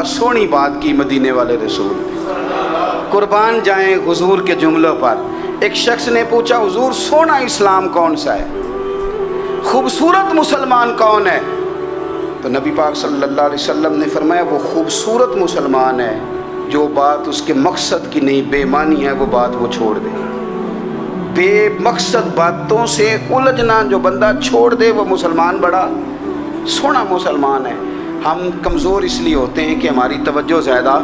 سونی بات کی مدینے والے رسول نے۔ قربان جائیں حضور کے جملوں پر۔ ایک شخص نے پوچھا حضور سونا اسلام کون سا ہے، خوبصورت مسلمان کون ہے؟ تو نبی پاک صلی اللہ علیہ وسلم نے فرمایا وہ خوبصورت مسلمان ہے جو بات اس کے مقصد کی نہیں بے معنی ہے وہ بات وہ چھوڑ دے۔ بے مقصد باتوں سے الجھنا جو بندہ چھوڑ دے وہ مسلمان بڑا سونا مسلمان ہے۔ ہم کمزور اس لیے ہوتے ہیں کہ ہماری توجہ زیادہ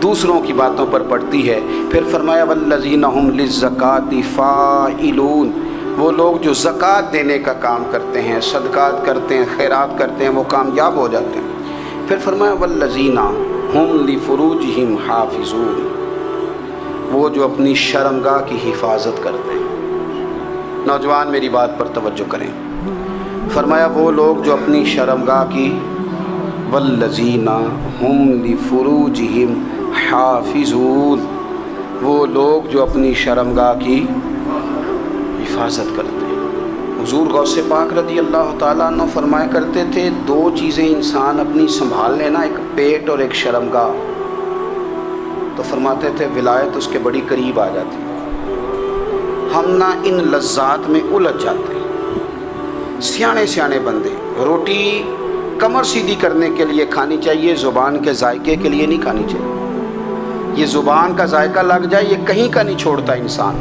دوسروں کی باتوں پر پڑتی ہے۔ پھر فرمایا والذین ھم للزکاۃ فاعلون، وہ لوگ جو زکوٰۃ دینے کا کام کرتے ہیں، صدقات کرتے ہیں، خیرات کرتے ہیں، وہ کامیاب ہو جاتے ہیں۔ پھر فرمایا والذین ھم لفروجہم حافظون، وہ جو اپنی شرمگاہ کی حفاظت کرتے ہیں۔ نوجوان میری بات پر توجہ کریں، فرمایا وہ لوگ جو اپنی شرمگاہ کی والذین ھم لفروجہم حافظون، وہ لوگ جو اپنی شرمگاہ کی حفاظت کرتے ہیں۔ حضور غوث پاک رضی اللہ تعالیٰ عنہ فرمایا کرتے تھے دو چیزیں انسان اپنی سنبھال لینا، ایک پیٹ اور ایک شرمگاہ، تو فرماتے تھے ولایت اس کے بڑی قریب آ جاتی۔ ہم نہ ان لذات میں الجھ جاتے ہیں۔ سیانے بندے روٹی کمر سیدھی کرنے کے لیے کھانی چاہیے، زبان کے ذائقے کے لیے نہیں کھانی چاہیے۔ یہ زبان کا ذائقہ لگ جائے یہ کہیں کا نہیں چھوڑتا انسان۔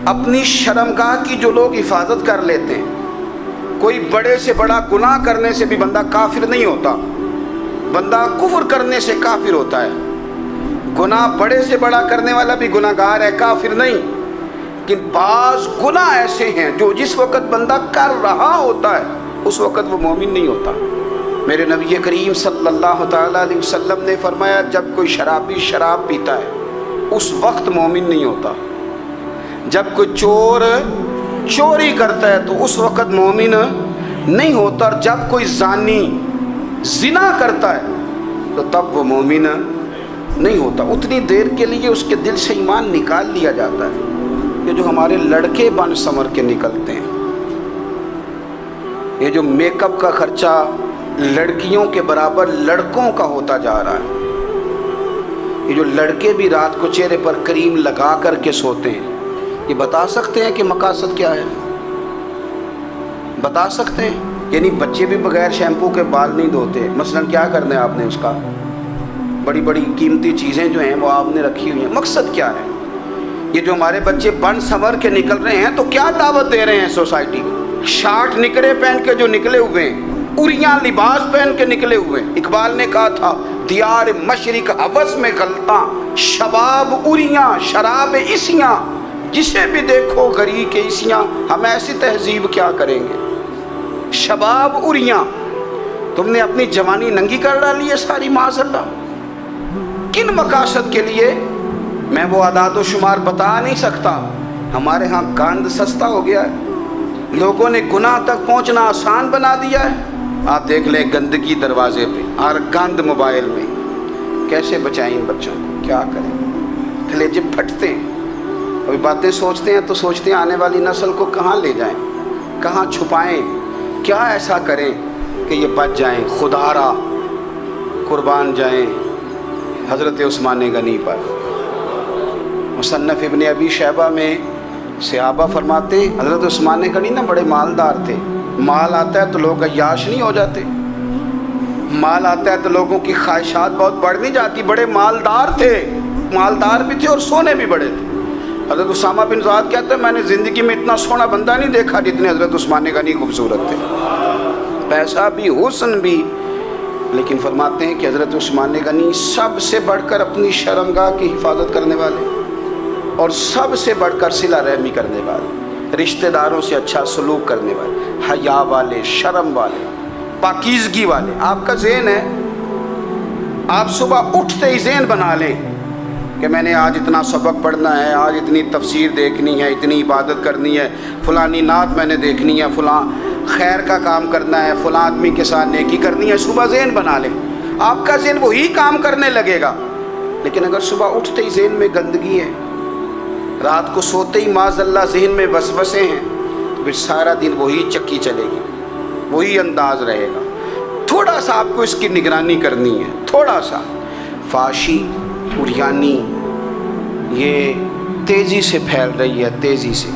اپنی شرمگاہ کی جو لوگ حفاظت کر لیتے ہیں، کوئی بڑے سے بڑا گناہ کرنے سے بھی بندہ کافر نہیں ہوتا، بندہ کفر کرنے سے کافر ہوتا ہے۔ گناہ بڑے سے بڑا کرنے والا بھی گناہ گار ہے، کافر نہیں۔ لیکن بعض گناہ ایسے ہیں جو جس وقت بندہ کر رہا ہوتا ہے اس وقت وہ مومن نہیں ہوتا۔ میرے نبی کریم صلی اللہ تعالیٰ علیہ وسلم نے فرمایا جب کوئی شرابی شراب پیتا ہے اس وقت مومن نہیں ہوتا، جب کوئی چور چوری کرتا ہے تو اس وقت مومن نہیں ہوتا، اور جب کوئی زانی زنا کرتا ہے تو تب وہ مومن نہیں ہوتا۔ اتنی دیر کے لیے اس کے دل سے ایمان نکال لیا جاتا ہے۔ یہ جو ہمارے لڑکے بن سمر کے نکلتے ہیں، یہ جو میک اپ کا خرچہ لڑکیوں کے برابر لڑکوں کا ہوتا جا رہا ہے، یہ جو لڑکے بھی رات کو چہرے پر کریم لگا کر کے سوتے ہیں، یہ بتا سکتے ہیں کہ مقاصد کیا ہے؟ بتا سکتے ہیں؟ یعنی بچے بھی بغیر شیمپو کے بال نہیں دھوتے، مثلا کیا کرنا ہے آپ نے اس کا؟ بڑی بڑی قیمتی چیزیں جو ہیں وہ آپ نے رکھی ہوئی ہیں، مقصد کیا ہے؟ یہ جو ہمارے بچے بن سنور کے نکل رہے ہیں تو کیا دعوت دے رہے ہیں سوسائٹی کو؟ شارٹ نکرے پہن کے جو نکلے ہوئے ہیں، اریاں لباس پہن کے نکلے ہوئے ہیں۔ اقبال نے کہا تھا دیار مشرق حوث میں غلطاں، شباب اریاں شراب اسیاں، جسے بھی دیکھو غری کے اسیاں۔ ہم ایسی تہذیب کیا کریں گے؟ شباب اریاں، تم نے اپنی جوانی ننگی کر ڈالی ہے ساری معاذ اللہ۔ کن مقاصد کے لیے؟ میں وہ اعداد و شمار بتا نہیں سکتا۔ ہمارے ہاں گند سستا ہو گیا ہے، لوگوں نے گناہ تک پہنچنا آسان بنا دیا ہے۔ آپ دیکھ لیں گندگی دروازے پہ اور گند موبائل میں، کیسے بچائیں ان بچوں کو؟ کیا کریں؟ کلیجے پھٹتے ہیں، ابھی باتیں سوچتے ہیں تو سوچتے ہیں آنے والی نسل کو کہاں لے جائیں، کہاں چھپائیں، کیا ایسا کریں کہ یہ بچ جائیں۔ خدا را قربان جائیں حضرت عثمان غنی پر۔ مصنف ابن ابی شیبہ میں صحابہ فرماتے ہیں حضرت عثمان غنی نا بڑے مالدار تھے۔ مال آتا ہے تو لوگ عیاش نہیں ہو جاتے، مال آتا ہے تو لوگوں کی خواہشات بہت بڑھ نہیں جاتی۔ بڑے مالدار تھے، مالدار بھی تھے اور سونے بھی بڑے تھے۔ حضرت اسامہ بن زید کہتے ہیں میں نے زندگی میں اتنا سونا بندہ نہیں دیکھا جتنے حضرت عثمان غنی خوبصورت تھے، پیسہ بھی حسن بھی۔ لیکن فرماتے ہیں کہ حضرت عثمان غنی سب سے بڑھ کر اپنی شرمگاہ کی حفاظت کرنے والے اور سب سے بڑھ کر صلہ رحمی کرنے والے، رشتہ داروں سے اچھا سلوک کرنے والے، حیا والے، شرم والے، پاکیزگی والے۔ آپ کا ذہن ہے، آپ صبح اٹھتے ہی ذہن بنا لیں کہ میں نے آج اتنا سبق پڑھنا ہے، آج اتنی تفسیر دیکھنی ہے، اتنی عبادت کرنی ہے، فلانی نعت میں نے دیکھنی ہے، فلاں خیر کا کام کرنا ہے، فلاں آدمی کے ساتھ نیکی کرنی ہے۔ صبح ذہن بنا لیں، آپ کا ذہن وہی کام کرنے لگے گا۔ لیکن اگر صبح اٹھتے ہی ذہن میں گندگی ہے، رات کو سوتے ہی معاذ اللہ ذہن میں وسوسے ہیں، تو پھر سارا دن وہی چکی چلے گی، وہی انداز رہے گا۔ تھوڑا سا آپ کو اس کی نگرانی کرنی ہے، تھوڑا سا فحاشی عریانی یہ تیزی سے پھیل رہی ہے، تیزی سے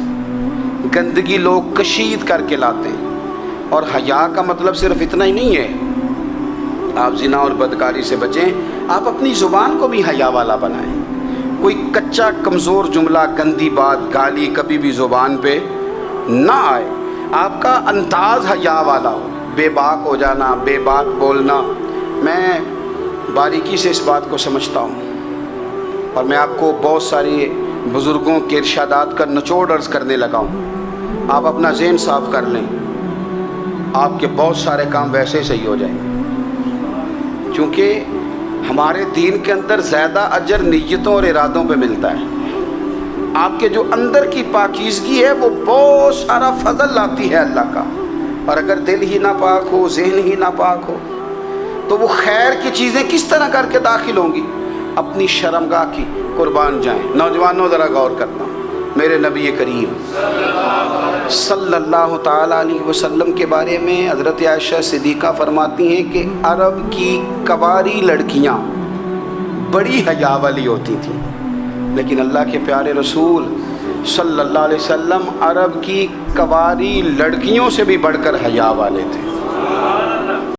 گندگی لوگ کشید کر کے لاتے ہیں۔ اور حیا کا مطلب صرف اتنا ہی نہیں ہے آپ زنا اور بدکاری سے بچیں، آپ اپنی زبان کو بھی حیا والا بنائیں۔ کوئی کچا کمزور جملہ، گندی بات، گالی کبھی بھی زبان پہ نہ آئے، آپ کا انداز حیا والا ہو، بے باک ہو جانا، بے بات بولنا۔ میں باریکی سے اس بات کو سمجھتا ہوں اور میں آپ کو بہت ساری بزرگوں کے ارشادات کا نچوڑ عرض کرنے لگا ہوں۔ آپ اپنا ذہن صاف کر لیں، آپ کے بہت سارے کام ویسے ہی صحیح ہو جائیں گے، کیونکہ ہمارے دین کے اندر زیادہ اجر نیتوں اور ارادوں پہ ملتا ہے۔ آپ کے جو اندر کی پاکیزگی ہے وہ بہت سارا فضل لاتی ہے اللہ کا، اور اگر دل ہی ناپاک ہو، ذہن ہی ناپاک ہو، تو وہ خیر کی چیزیں کس طرح کر کے داخل ہوں گی؟ اپنی شرمگاہ کی قربان جائیں۔ نوجوانوں ذرا غور کرنا، میرے نبی کریم صلی اللہ تعالیٰ علیہ وسلم کے بارے میں حضرت عائشہ صدیقہ فرماتی ہیں کہ عرب کی کنواری لڑکیاں بڑی حیا والی ہوتی تھیں، لیکن اللہ کے پیارے رسول صلی اللہ علیہ وسلم عرب کی کنواری لڑکیوں سے بھی بڑھ کر حیا والے تھے۔